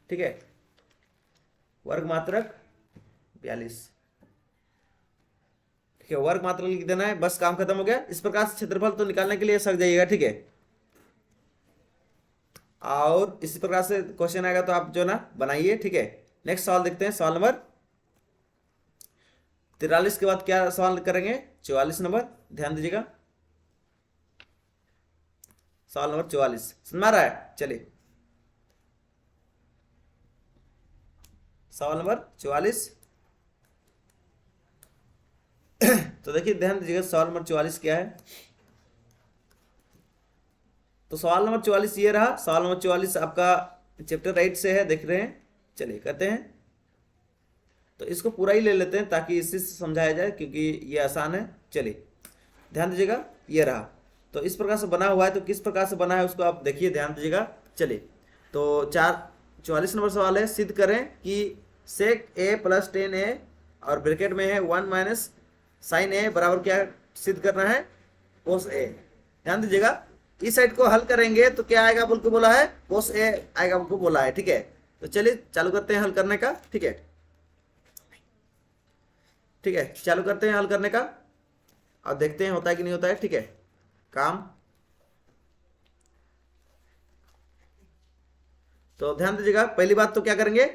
ठीक है, वर्ग मात्रक 42। ठीक है, वर्ग मात्रक लिख देना है, बस काम खत्म हो गया। इस प्रकार से क्षेत्रफल तो निकालने के लिए सक जाइएगा। ठीक है, और इसी प्रकार से क्वेश्चन आएगा तो आप जो ना बनाइए। ठीक है, नेक्स्ट सवाल देखते हैं, सवाल नंबर 43 के बाद क्या सवाल करेंगे, 44 नंबर। ध्यान दीजिएगा, सवाल नंबर 44 समझ आ रहा है। चलिए सवाल नंबर 44। तो देखिए ध्यान दीजिएगा, सवाल नंबर 44 क्या है। तो सवाल नंबर 44 ये रहा। सवाल नंबर 44 आपका चैप्टर 8 से है, देख रहे हैं। चलिए करते हैं, तो इसको पूरा ही ले लेते हैं ताकि इसी से समझाया जाए, क्योंकि ये आसान है। चलिए ध्यान दीजिएगा, ये रहा। तो इस प्रकार से बना हुआ है, तो किस प्रकार से बना है उसको आप देखिए, ध्यान दीजिएगा। चलिए तो 44 नंबर सवाल है, सिद्ध करें कि सेक ए प्लस 10a और ब्रैकेट में है 1 माइनस साइन ए बराबर क्या सिद्ध करना है, कोस ए। ध्यान दीजिएगा, इस साइड को हल करेंगे तो क्या आएगा बोल के बोला है, कोस ए आएगा बोल के बोला है। ठीक है, तो चलिए चालू करते हैं हल करने का। ठीक है, ठीक है, चालू करते हैं हल करने का और देखते हैं होता है कि नहीं होता है। ठीक है, काम तो ध्यान दीजिएगा, पहली बात तो क्या करेंगे,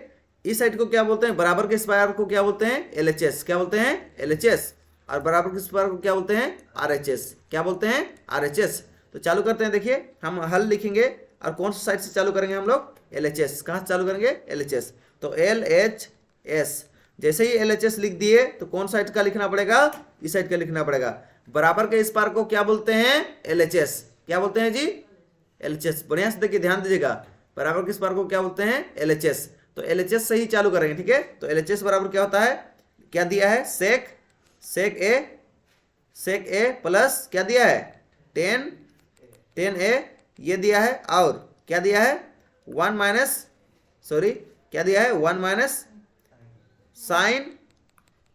इस साइड को क्या बोलते हैं, बराबर के स्क्वायर को क्या बोलते हैं, एलएचएस। क्या बोलते हैं, एलएचएस। और बराबर के स्क्वायर को क्या बोलते हैं, आरएचएस। क्या बोलते हैं, आरएचएस। तो चालू करते हैं, देखिए हम हल लिखेंगे और कौन सा साइड से चालू करेंगे हम लोग, एलएचएस। कहाँ से चालू करेंगे, एलएचएस। तो एलएचएस, जैसे ही एलएचएस लिख दिए तो कौन साइड का लिखना पड़ेगा, इस साइड का लिखना पड़ेगा। बराबर के इस पार को क्या बोलते हैं, एलएचएस। क्या बोलते हैं जी, एलएचएस। बढ़िया से देखिए, ध्यान दीजिएगा, बराबर के इस पार को क्या बोलते हैं, एलएचएस। तो एलएचएस से ही चालू करेंगे। ठीक है, तो एलएचएस बराबर क्या होता है, क्या दिया है, सेक ए प्लस क्या दिया है, 10a ये दिया है, और क्या दिया है, 1 माइनस साइन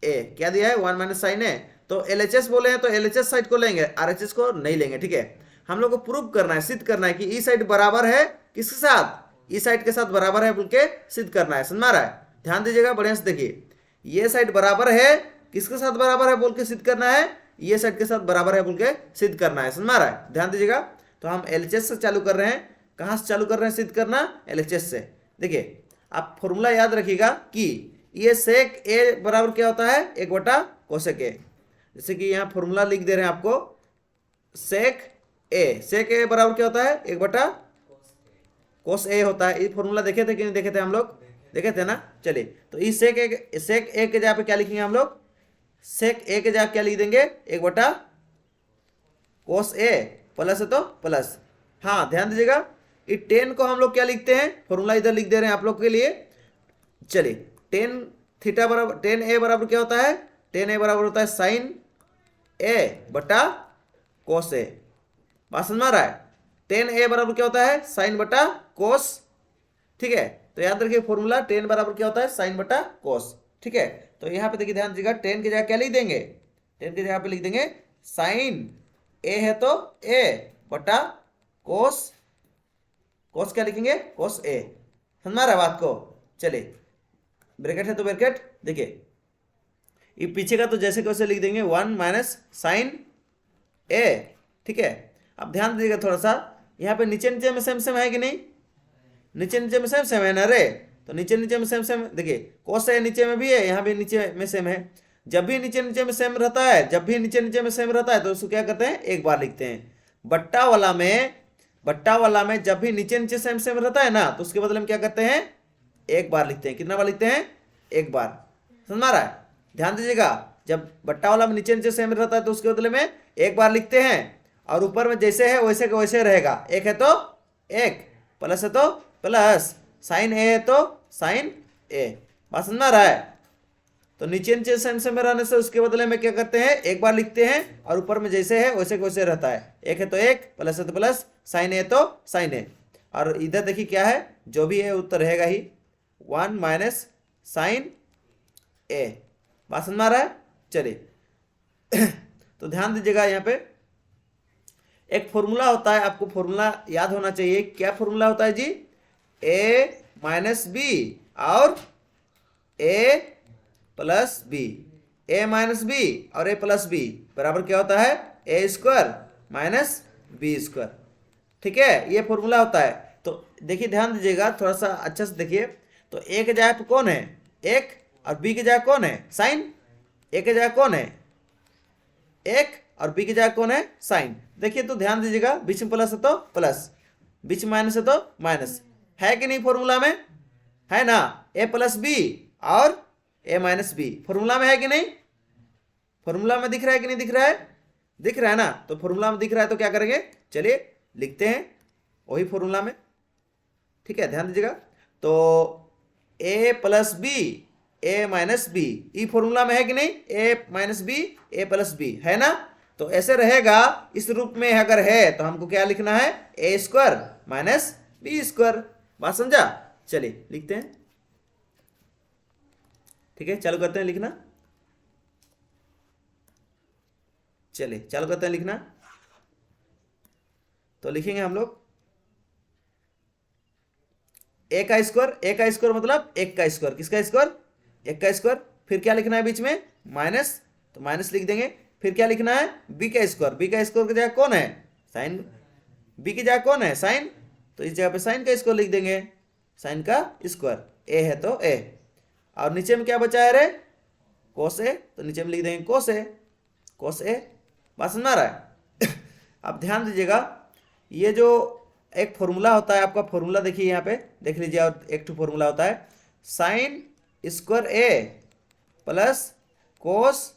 ए। क्या दिया है, 1 माइनस साइन ए। तो एलएचएस बोले हैं तो एलएचएस साइड को लेंगे, आरएचएस को नहीं लेंगे। ठीक है, हम लोग को प्रूव करना है, सिद्ध करना है कि ई साइड बराबर है किसके साथ, ई साइड के साथ बराबर है बोल के सिद्ध करना है। समझ में आ रहा है। ध्यान दीजिएगा, बढ़िया से देखिए, ये साइड बराबर है, किसके साथ बराबर है बोल के सिद्ध करना है, ये साइड के साथ बराबर है बोल के सिद्ध करना है, समझ में आ रहा है। ध्यान दीजिएगा, तो हम एलएचएस से चालू कर रहे हैं। कहाँ से चालू कर रहे हैं सिद्ध करना, एलएचएस से। देखिए आप फॉर्मूला याद रखिएगा कि ये सेक ए बराबर क्या होता है, 1/कोसेक ए। जैसे कि यहाँ फॉर्मूला लिख दे रहे हैं आपको, सेक ए बराबर क्या होता है, 1/कोस ए होता है। ये फॉर्मूला देखे थे कि नहीं देखे थे, हम लोग देखे थे ना। चलिए, तो इस सेक ए के जगह पे क्या लिखेंगे हम लोग, सेक ए के जगह क्या लिख देंगे, 1/कोस ए, प्लस है तो प्लस। हाँ ध्यान दीजिएगा, ये 10 को हम लोग क्या लिखते हैं, फॉर्मूला इधर लिख दे रहे हैं आप लोग के लिए। चलिए, 10 थीटा बराबर 10 ए बराबर क्या होता है, 10 ए बराबर होता है साइन ए बटा कोस ए। बात समझ में आ रहा है, 10 ए बराबर क्या होता है, साइन बटा कोस। ठीक है, तो याद रखिए फॉर्मूला 10 बराबर क्या होता है, साइन बटा कोस। ठीक है, तो यहाँ पे देखिए ध्यान दीजिएगा, 10 की जगह क्या लिख देंगे, 10 की जगह पे लिख देंगे साइन ए है तो ए बटा कोस, कोस क्या लिखेंगे, कोस ए। समझ में आ रहा है बात को। चलिए, ब्रैकेट है तो ब्रैकेट, देखिए ये पीछे का तो जैसे कैसे लिख देंगे 1 माइनस साइन ए। ठीक है, अब ध्यान दीजिएगा थोड़ा सा, यहाँ पे नीचे नीचे में सेम सेम है कि नहीं, नीचे नीचे में सेम सेम है ना रे, तो नीचे नीचे में सेम सेम, देखिए कोस ए नीचे में भी है, यहाँ भी नीचे में सेम है। जब भी नीचे नीचे में सेम रहता है, जब भी नीचे नीचे में सेम रहता है तो उसको क्या करते हैं, एक बार लिखते हैं। बट्टा वाला में जब भी नीचे नीचे सेम सेम रहता है ना, तो उसके बदले में क्या करते हैं, एक बार लिखते हैं। कितना बार लिखते हैं, एक बार। समझ आ रहा है, ध्यान दीजिएगा, जब बट्टा वाला में नीचे नीचे सेम रहता है तो उसके बदले में एक बार लिखते हैं, और ऊपर में जैसे है वैसे का वैसे रहेगा। एक है तो एक, प्लस है तो प्लस, साइन ए है तो साइन ए। बात समझ में आ रहा है, तो नीचे नीचे सेम सेम रहने से उसके बदले में क्या करते हैं, एक बार लिखते हैं, और ऊपर में जैसे है वैसे का वैसे रहता है। एक है तो एक, प्लस है तो प्लस, साइन ए तो साइन ए। और इधर देखिए क्या है, जो भी है उत्तर रहेगा ही, 1 माइनस साइन ए। बात समझ में आ रहा है। चलिए तो ध्यान दीजिएगा, यहाँ पे एक फॉर्मूला होता है, आपको फॉर्मूला याद होना चाहिए। क्या फॉर्मूला होता है जी, ए माइनस बी और ए प्लस बी, ए माइनस बी और ए प्लस बी बराबर क्या होता है, ए स्क्वायर माइनस बी स्क्वायर। ठीक है, ये फॉर्मूला होता है। तो देखिए ध्यान दीजिएगा थोड़ा सा अच्छे से देखिए, तो ए के जगह पे कौन है, एक, और बी की जगह कौन है, साइन। ए के जगह कौन है, एक, और बी की जगह कौन है, साइन। देखिए तो ध्यान दीजिएगा, बीच में प्लस है तो प्लस, बीच में माइनस है तो माइनस, है कि नहीं फॉर्मूला में, है ना। ए प्लस बी और ए माइनस बी फॉर्मूला में है कि नहीं, फॉर्मूला में दिख रहा है कि नहीं दिख रहा है, दिख रहा है ना। तो फॉर्मूला में दिख रहा है तो क्या करेंगे, चलिए लिखते हैं वही फॉर्मूला में। ठीक है, ध्यान दीजिएगा, तो ए प्लस बी ए माइनस बी, ई फॉर्मूला में है कि नहीं, ए माइनस बी ए प्लस बी, है ना। तो ऐसे रहेगा, इस रूप में अगर है तो हमको क्या लिखना है, ए स्क्वायर माइनस बी स्क्वायर। बात समझा। चलिए लिखते हैं, ठीक है, चालू करते हैं लिखना। चलिए चालू करते हैं लिखना। तो लिखेंगे हम लोग ए का स्क्वायर मतलब एक का स्क्वायर, किसका स्क्वायर, एक का स्क्वायर। फिर क्या लिखना है बीच में, माइनस, तो माइनस लिख देंगे। फिर क्या लिखना है, बी का स्क्वायर की जगह कौन है, साइन, बी की जगह कौन है, साइन, तो इस जगह पे साइन का स्क्वायर लिख देंगे, साइन का स्क्वायर। ए है तो ए, और नीचे में क्या बचा है रे, कोस ए, तो नीचे में लिख देंगे कोस ए, कोस ए। बात समझ आ रहा है। अब ध्यान दीजिएगा, ये जो एक फॉर्मूला होता है आपका, फॉर्मूला देखिए यहाँ पे देख लीजिए, और एक टू फॉर्मूला होता है, साइन स्क्वायर ए प्लस कोस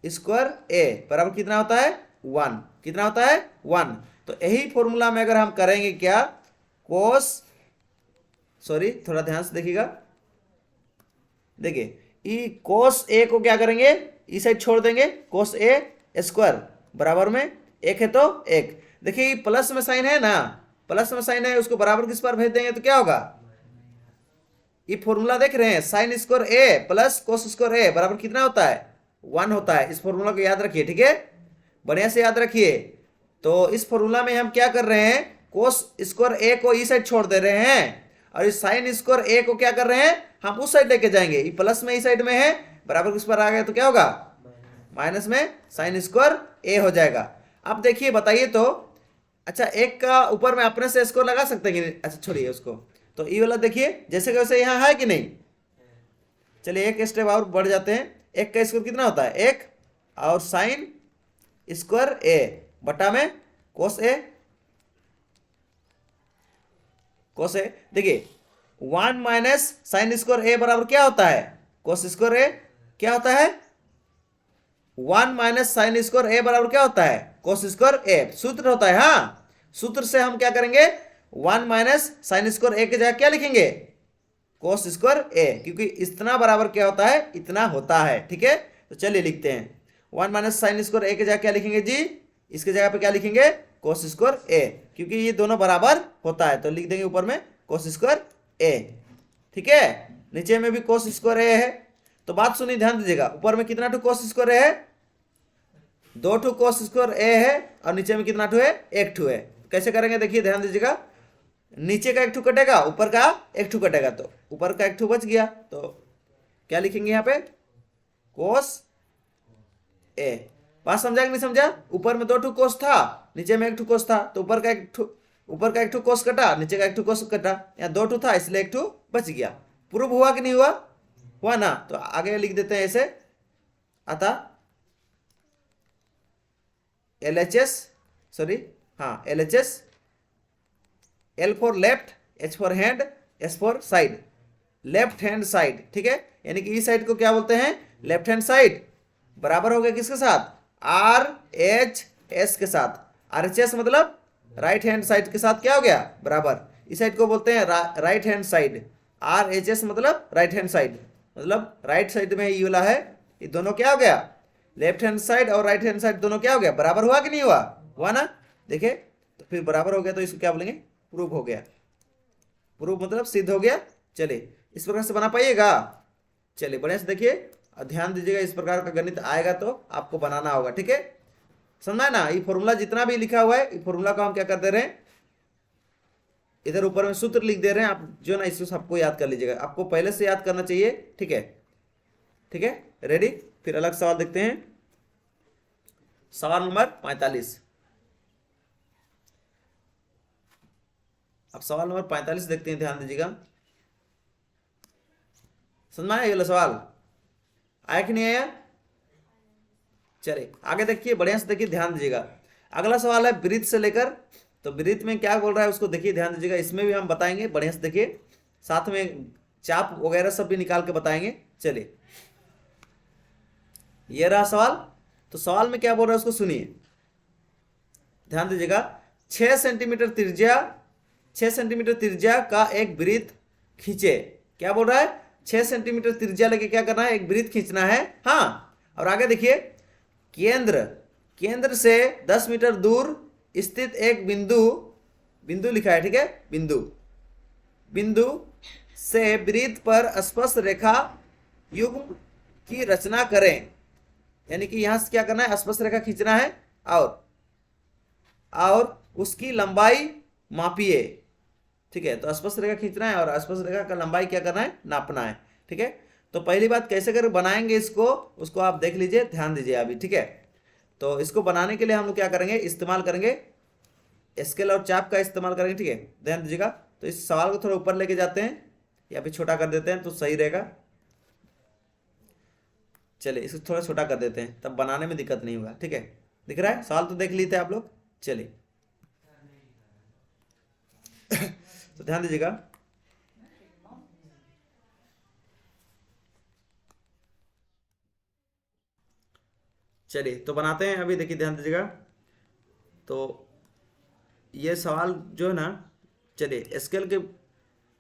स्क्वायर ए बराबर कितना होता है, 1। कितना होता है, 1। तो यही फॉर्मूला में अगर हम करेंगे क्या, कोस, सॉरी थोड़ा ध्यान से देखिएगा, देखिए ई कोस ए को क्या करेंगे, इस साइड छोड़ देंगे, कोस ए स्क्वायर बराबर में एक है तो एक। देखिए ये प्लस में साइन है ना, प्लस में साइन है, उसको बराबर किस पर भेज देंगे तो क्या होगा, ये फॉर्मूला देख रहे हैं, साइन स्क्वायर ए प्लस कोस स्क्वायर ए बराबर कितना होता है, 1 होता है। इस फॉर्मूला को याद रखिए, ठीक है, बढ़िया से याद रखिए। तो इस फॉर्मूला में हम क्या कर रहे हैं, कोस स्क्वायर ए को इस साइड छोड़ दे रहे हैं, और इस साइन स्क्वायर ए को क्या कर रहे हैं, हम उस साइड लेके जाएंगे, ये प्लस में इस साइड में है, बराबर किस पर आ गया तो क्या होगा, माइनस में साइन स्क्वायर ए हो जाएगा। अब देखिए बताइए तो, अच्छा एक का ऊपर में अपने से स्क्वायर लगा सकते हैं कि, अच्छा छोड़िए उसको, तो ये वाला देखिए जैसे कि वैसे यहाँ है कि नहीं। चलिए एक स्टेप और बढ़ जाते हैं, एक का स्क्वायर कितना होता है, एक, और साइन स्क्वायर ए बटा में कोस ए, कोस ए, देखिए 1 माइनस साइन स्क्वायर ए बराबर क्या होता है, कोस स्क्वायर ए, क्या होता है 1 माइनस साइन स्क्वायर ए बराबर क्या होता है, कोस स्क्वायर ए, सूत्र होता है। हाँ, सूत्र से हम क्या करेंगे, 1 माइनस साइन स्क्वायर ए के जगह क्या लिखेंगे, कोस स्क्वायर ए, क्योंकि इतना बराबर क्या होता है, इतना होता है। ठीक है, तो चलिए लिखते हैं 1 माइनस साइन स्क्वायर ए के जगह क्या लिखेंगे जी, इसके जगह पे क्या लिखेंगे, कोस स्क्वायर ए, क्योंकि ये दोनों बराबर होता है, तो लिख देंगे ऊपर में कोस स्क्वायर ए। ठीक है, नीचे में भी कोस स्क्वायर ए है। तो बात सुनिए, ध्यान दीजिएगा, ऊपर में कितना टू कोस स्क्वायर ए है, 2 टू कोस स्क्वायर ए है, और नीचे में कितना टू है, 1 टू है। कैसे करेंगे देखिए, ध्यान दीजिएगा, नीचे का 1 टू कटेगा, ऊपर का 1 टू कटेगा, तो ऊपर का 1 टू बच गया, तो क्या लिखेंगे यहाँ पे, कोस ए। बात समझा कि नहीं समझा, ऊपर में 2 टू कोस था, नीचे में 1 टू कोस था, तो ऊपर का एक टू कोस कटा, नीचे का 1 टू कोस कटा, यहाँ 2 टू था इसलिए 1 टू बच गया। प्रूव हुआ कि नहीं हुआ, हुआ ना। तो आगे लिख देते हैं ऐसे, अतः LHS, सॉरी, हाँ LHS, L for left, H for hand, S for side, left hand side. ठीक है, यानी कि इस साइड को क्या बोलते हैं, लेफ्ट हैंड साइड, बराबर हो गया किसके साथ, RHS के साथ। RHS मतलब राइट हैंड साइड के साथ क्या हो गया, बराबर। इस साइड को बोलते हैं राइट हैंड साइड, RHS मतलब राइट हैंड साइड, मतलब राइट साइड में ये वाला है, ये दोनों क्या हो गया, लेफ्ट हैंड साइड और राइट हैंड साइड दोनों क्या हो गया, बराबर हुआ कि नहीं हुआ, हुआ ना। देखिए, तो फिर बराबर हो गया तो इसको क्या बोलेंगे, प्रूफ हो गया। प्रूफ मतलब सिद्ध हो गया। चलिए इस प्रकार से बना पाइएगा। चलिए बढ़िया से देखिए और ध्यान दीजिएगा, इस प्रकार का गणित आएगा तो आपको बनाना होगा। ठीक है, समझा है ना। ये फॉर्मूला जितना भी लिखा हुआ है, ये फॉर्मूला को हम क्या कर दे रहे हैं, इधर ऊपर में सूत्र लिख दे रहे हैं, आप जो ना इसको सबको याद कर लीजिएगा, आपको पहले से याद करना चाहिए। ठीक है, ठीक है, रेडी। फिर अलग सवाल देखते हैं, सवाल नंबर 45। अब सवाल नंबर 45 देखते हैं, ध्यान दीजिएगा। समझ में आया ये वाला सवाल, आया कि नहीं आया। चलिए आगे देखिए, बढ़िया से देखिए, ध्यान दीजिएगा। अगला सवाल है वृत्त से लेकर, तो वृत्त में क्या बोल रहा है उसको देखिए, ध्यान दीजिएगा। इसमें भी हम बताएंगे, बढ़िया से देखिए, साथ में चाप वगैरह सब भी निकाल के बताएंगे। चलिए ये रहा सवाल। तो सवाल में क्या बोल रहा है उसको सुनिए, ध्यान दीजिएगा। 6 सेंटीमीटर त्रिज्या, 6 सेंटीमीटर त्रिज्या का एक वृत्त खींचे। क्या बोल रहा है, 6 सेंटीमीटर त्रिज्या लेके क्या करना है, एक वृत्त खींचना है। हाँ, और आगे देखिए, केंद्र से 10 मीटर दूर स्थित एक बिंदु लिखा है। ठीक है, बिंदु से वृत्त पर स्पर्श रेखा युग्म की रचना करें। यानी कि यहां से क्या करना है, स्पर्श रेखा खींचना है और उसकी लंबाई मापिए। ठीक है, तो स्पर्श रेखा खींचना है और स्पर्श रेखा का लंबाई क्या करना है, नापना है। ठीक है, तो पहली बात कैसे कर बनाएंगे इसको, उसको आप देख लीजिए, ध्यान दीजिए अभी। ठीक है, तो इसको बनाने के लिए हम लोग क्या करेंगे, इस्तेमाल करेंगे स्केल और चाप का इस्तेमाल करेंगे। ठीक है, ध्यान दीजिएगा। तो इस सवाल को थोड़ा ऊपर लेके जाते हैं या फिर छोटा कर देते हैं तो सही रहेगा। चलिए इसको थोड़ा छोटा कर देते हैं, तब बनाने में दिक्कत नहीं होगा। ठीक है, दिख रहा है, सवाल तो देख लिए थे आप लोग। चलिए तो ध्यान दीजिएगा, चलिए तो बनाते हैं अभी। देखिए ध्यान दीजिएगा, तो ये सवाल जो है ना, चलिए स्केल के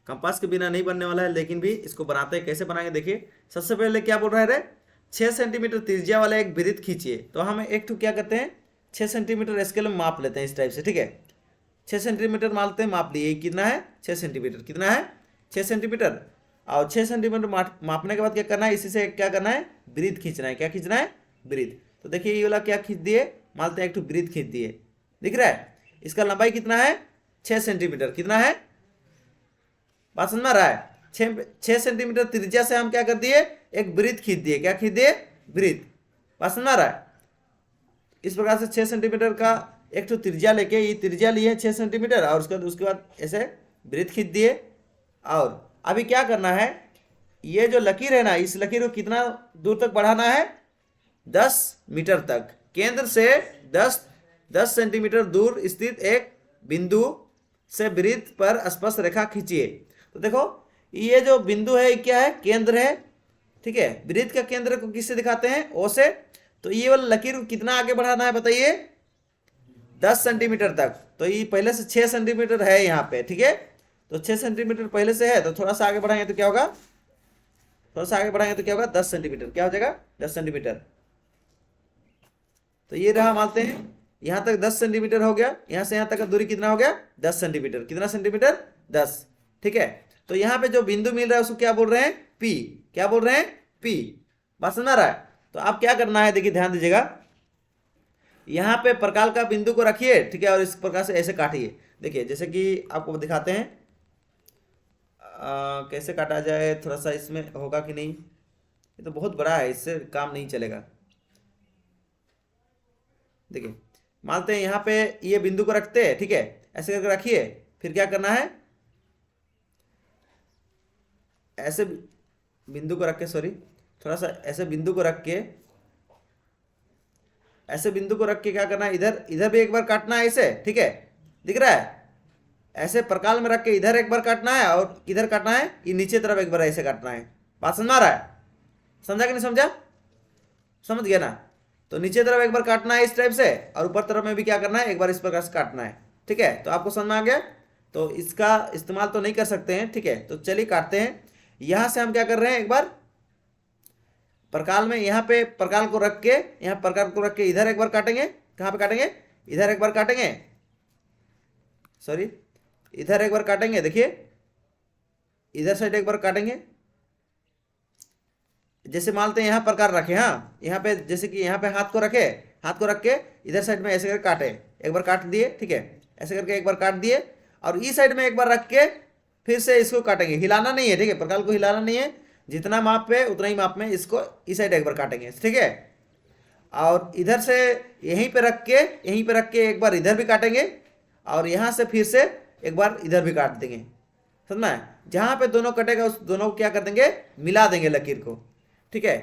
कंपास के बिना नहीं बनने वाला है, लेकिन भी इसको बनाते हैं। कैसे बनाएंगे देखिए। सबसे पहले क्या बोल रहा है रे, 6 सेंटीमीटर त्रिज्या वाला एक वृत्त खींचिए। तो हम एक ठो क्या करते हैं, 6 सेंटीमीटर स्केल में माप लेते हैं इस टाइप से। ठीक है, 6 सेंटीमीटर मापते हैं, माप लिए, कितना है 6 सेंटीमीटर, कितना है 6 सेंटीमीटर। और 6 सेंटीमीटर मापने के बाद क्या करना है, इसी से क्या करना है, वृत्त खींचना है। क्या खींचना है, वृत्त। तो देखिए ये वाला क्या खींच दिए, मानते हैं एक ठो वृत्त खींच दिए, दिख रहा है। इसका लंबाई कितना है, 6 सेंटीमीटर, कितना है बात समझ में आ रहा है। 6 सेंटीमीटर त्रिज्या से हम क्या कर दिए, एक वृत्त खींच दिए। क्या खींच दिए, वृत्त। बात समझ में आ रहा है। इस प्रकार से 6 सेंटीमीटर का एक तो त्रिज्या लेके, ये त्रिज्या ली है 6 सेंटीमीटर, और उसके बाद ऐसे वृत्त खींच दिए। और अभी क्या करना है, ये जो लकीर है ना, इस लकीर को कितना दूर तक बढ़ाना है, 10 मीटर तक। केंद्र से 10 सेंटीमीटर दूर स्थित एक बिंदु से वृत्त पर स्पर्श रेखा खींचिए। तो देखो ये जो बिंदु है, ये क्या है, केंद्र है, ठीक है। वृत्त का केंद्र को किससे दिखाते हैं, ओ से। तो ये वाला लकीर को कितना आगे बढ़ाना है बताइए, 10 सेंटीमीटर तक। तो ये पहले से 6 सेंटीमीटर है यहाँ पे, ठीक है। तो 6 सेंटीमीटर पहले से है, तो थोड़ा सा आगे बढ़ाएंगे तो क्या होगा, थोड़ा सा आगे बढ़ाएंगे तो क्या होगा, 10 सेंटीमीटर। क्या हो जाएगा, 10 सेंटीमीटर। तो ये रहा, मानते हैं यहाँ तक 10 सेंटीमीटर हो गया। यहाँ से यहाँ तक का दूरी कितना हो गया, 10 सेंटीमीटर। कितना सेंटीमीटर, 10, ठीक है। तो यहाँ पे जो बिंदु मिल रहा है उसको क्या बोल रहे हैं, पी। क्या बोल रहे हैं, पी। बात समझ आ रहा है। तो आप क्या करना है, देखिए ध्यान दीजिएगा, यहाँ पे प्रकाल का बिंदु को रखिए, ठीक है, और इस प्रकार से ऐसे काटिए। देखिए जैसे कि आपको दिखाते हैं, कैसे काटा जाए, थोड़ा सा इसमें होगा कि नहीं, ये तो बहुत बड़ा है, इससे काम नहीं चलेगा। देखिए मानते हैं यहाँ पे ये बिंदु को रखते हैं, ठीक है, ऐसे करके रखिए। फिर क्या करना है, ऐसे बिंदु को रख के, सॉरी, थोड़ा सा ऐसे बिंदु को रख के, ऐसे बिंदु को रख के क्या करना है, इधर इधर भी एक बार काटना है ऐसे, ठीक है, दिख रहा है। ऐसे प्रकाल में रख के इधर एक बार काटना है, और किधर काटना है, ये नीचे तरफ एक बार ऐसे काटना है। बात समझ आ रहा है, समझा कि नहीं समझा, समझ गया ना। तो नीचे तरफ एक बार काटना है इस टाइप से, और ऊपर तरफ में भी क्या करना है, एक बार इस प्रकार से काटना है, ठीक है। तो आपको समझ में आ गया। तो इसका इस्तेमाल तो नहीं कर सकते हैं, ठीक है। तो चलिए काटते हैं। यहां से हम क्या कर रहे हैं, एक बार प्रकाल में, यहाँ पे प्रकाल को रख के, यहाँ प्रकाल को रख के इधर एक बार काटेंगे। कहाँ पे काटेंगे, इधर एक बार काटेंगे, सॉरी, इधर एक बार काटेंगे। देखिए इधर साइड एक बार काटेंगे। जैसे मानते हैं यहाँ प्रकार रखे, हाँ, यहाँ पे जैसे कि यहाँ पे हाथ को रखे, हाथ को रख के इधर साइड में ऐसे करके काटे, एक बार काट दिए, ठीक है, ऐसे करके एक बार काट दिए। और इस साइड में एक बार रख के फिर से इसको काटेंगे, हिलाना नहीं है, ठीक है, प्रकाल को हिलाना नहीं है, जितना माप पे उतना ही माप में इसको इस साइड एक बार काटेंगे, ठीक है। और इधर से यहीं पे रख के, यहीं पे रख के एक बार इधर भी काटेंगे, और यहाँ से फिर से एक बार इधर भी काट देंगे, समझना है। जहाँ पे दोनों कटेगा उस दोनों को क्या कर देंगे, मिला देंगे लकीर को, ठीक है।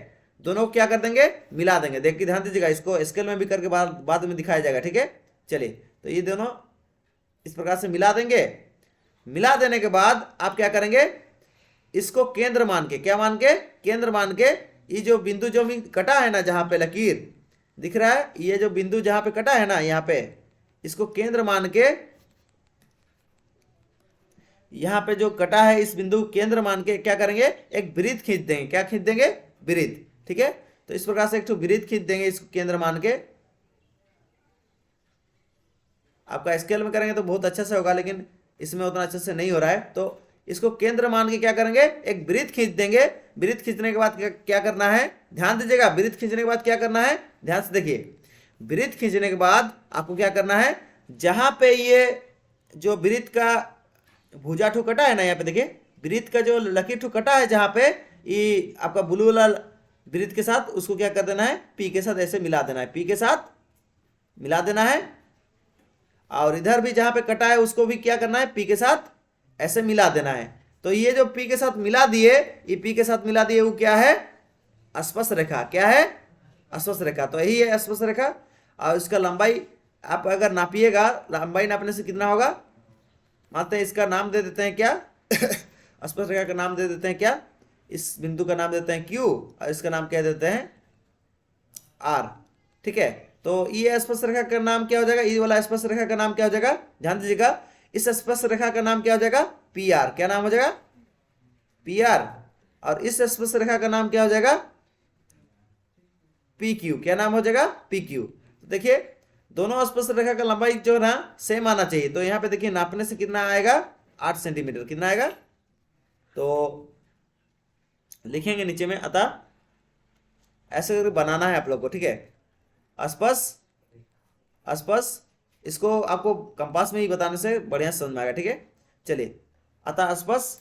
दोनों को क्या कर देंगे, मिला देंगे। देख के ध्यान दीजिएगा, इसको स्केल में भी करके बाद में दिखाया जाएगा, ठीक है। चलिए, तो ये दोनों इस प्रकार से मिला देंगे। मिला देने के बाद आप क्या करेंगे, इसको केंद्र मान के, क्या मान के, केंद्र मान के, ये जो बिंदु जो भी कटा है ना, जहां पे लकीर दिख रहा है, ये जो बिंदु जहां पे कटा है ना, यहाँ पे, इसको केंद्र मान के, यहाँ पे जो कटा है इस बिंदु केंद्र मान के क्या करेंगे, एक वृत्त खींच देंगे। क्या खींच देंगे, वृत्त, ठीक है। तो इस प्रकार से एक वृत्त खींच देंगे इसको केंद्र मान के। आपका स्केल में करेंगे तो बहुत अच्छे से होगा, लेकिन इसमें उतना अच्छे से नहीं हो रहा है। तो इसको केंद्र मान के क्या करेंगे, एक वृत्त खींच देंगे। वृत्त खींचने के बाद क्या करना है, ध्यान दीजिएगा, वृत्त खींचने के बाद क्या करना है, ध्यान से देखिए। वृत्त खींचने के बाद आपको क्या करना है, जहां पे ये जो वृत्त का भुजा ठो कटा है ना, यहाँ पे देखिए वृत्त का जो लकीर ठो कटा है, जहां पे ये आपका ब्लू वाला वृत्त के साथ उसको क्या कर देना है, पी के साथ ऐसे मिला देना है, पी के साथ मिला देना है। और इधर भी जहां पे कटा है उसको भी क्या करना है, पी के साथ ऐसे मिला देना है। तो ये जो पी के साथ मिला दिए, ये पी के साथ मिला दिए, वो क्या है, स्पर्श रेखा। क्या है, स्पर्श रेखा। तो यही है स्पर्श रेखा। और इसका लंबाई आप अगर नापिएगा, लंबाई नापने से कितना होगा, मानते हैं इसका नाम दे देते हैं क्या स्पर्श रेखा का नाम दे देते हैं क्या, इस बिंदु का नाम देते हैं क्यू, और इसका नाम क्या देते हैं, आर, ठीक है। तो ये स्पर्श रेखा का नाम क्या हो जाएगा, ये वाला स्पर्श रेखा का नाम क्या हो जाएगा, ध्यान दीजिएगा, इस स्पर्श रेखा का नाम क्या हो जाएगा, पी आर। क्या नाम हो जाएगा, पी आर। और इस स्पर्श रेखा का नाम क्या हो जाएगा, पी क्यू। क्या नाम हो जाएगा, पी क्यू। देखिए दोनों स्पर्श रेखा का लंबाई जो है ना सेम आना चाहिए। तो यहाँ पे देखिए नापने से कितना आएगा, 8 सेंटीमीटर। कितना आएगा, तो लिखेंगे नीचे में, अतः ऐसे करके बनाना है आप लोग को, ठीक है। स्पर्श इसको आपको कंपास में ही बताने से बढ़िया समझ में आएगा, ठीक है। चलिए, अतः स्पर्श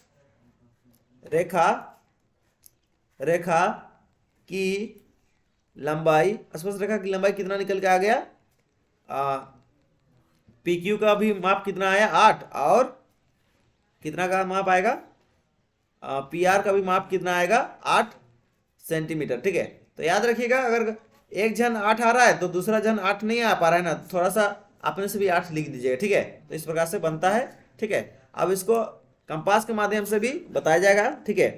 रेखा रेखा की लंबाई, स्पर्श रेखा की लंबाई कितना निकल के आ गया, पी क्यू का भी माप कितना आया 8, और कितना का माप आएगा, पी आर का भी माप कितना आएगा 8 सेंटीमीटर। ठीक है, तो याद रखिएगा अगर एक जन 8 आ रहा है तो दूसरा जन 8 नहीं आ पा रहा है ना, थोड़ा सा अपने से भी 8 लिख दीजिएगा। ठीक है, तो इस प्रकार से बनता है। ठीक है, अब इसको कंपास के माध्यम से भी बताया जाएगा। ठीक है,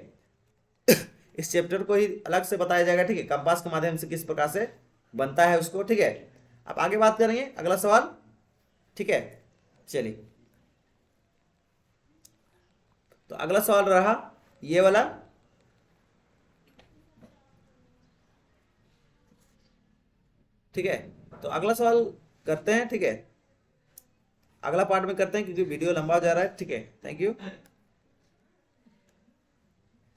इस चैप्टर को ही अलग से बताया जाएगा। ठीक है, कंपास के माध्यम से किस प्रकार से बनता है उसको। ठीक है, अब आगे बात करेंगे अगला सवाल। ठीक है, चलिए, तो अगला सवाल रहा ये वाला। ठीक है, तो अगला सवाल करते हैं। ठीक है, अगला पार्ट में करते हैं क्योंकि वीडियो लंबा हो जा रहा है। ठीक है, थैंक यू।